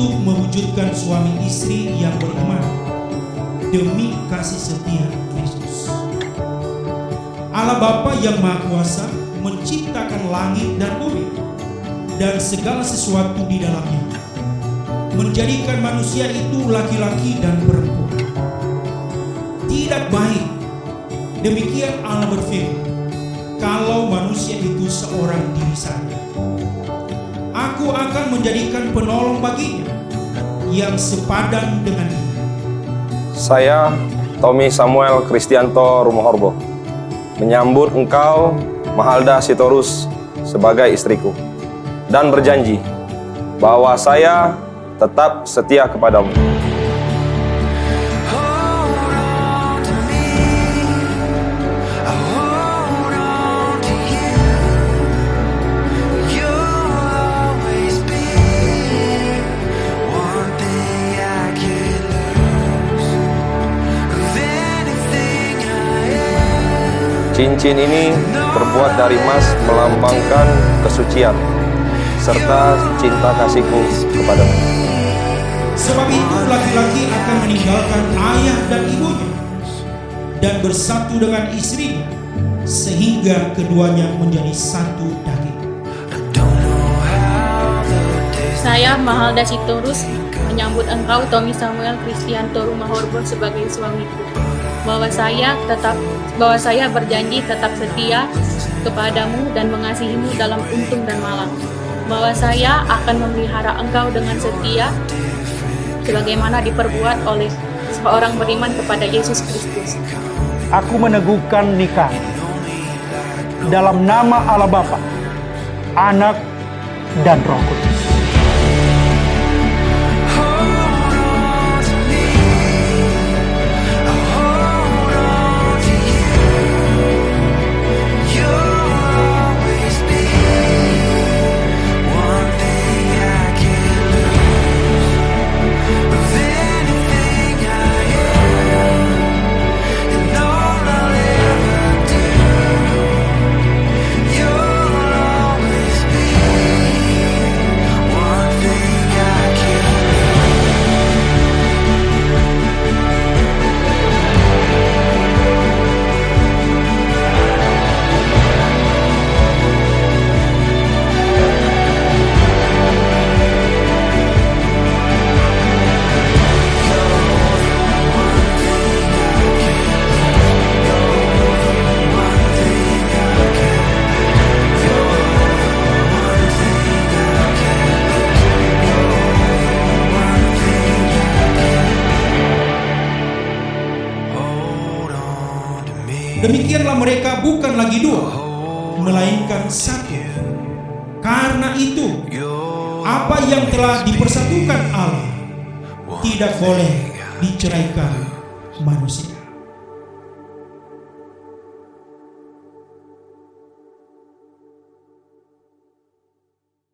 untuk mewujudkan suami istri yang beriman demi kasih setia Kristus. Allah Bapa yang Maha Kuasa menciptakan langit dan bumi dan segala sesuatu di dalamnya, menjadikan manusia itu laki-laki dan perempuan. Tidak baik, demikian Allah berfirman, kalau manusia itu seorang diri saja. Aku akan menjadikan penolong baginya yang sepadan dengan dia. Saya, Tommy Samuel Kristianto Rumohorbo, menyambut engkau, Mahalda Sitorus, sebagai istriku, dan berjanji bahwa saya tetap setia kepadamu. Cincin ini terbuat dari emas melambangkan kesucian serta cinta kasihku kepadamu. Sebab itu laki-laki akan meninggalkan ayah dan ibunya dan bersatu dengan istrinya, sehingga keduanya menjadi satu daging. Saya, Mahalda Sitorus, menyambut engkau, Tommy Samuel Kristianto Rumohorbo, sebagai suamiku. Bahwa saya berjanji tetap setia kepadamu dan mengasihimu dalam untung dan malang. Bahwa saya akan memelihara engkau dengan setia sebagaimana diperbuat oleh seorang beriman kepada Yesus Kristus. Aku meneguhkan nikah dalam nama Allah Bapa, Anak, dan Roh Kudus. Demikianlah mereka bukan lagi dua, melainkan satu. Karena itu, apa yang telah dipersatukan Allah tidak boleh diceraikan manusia.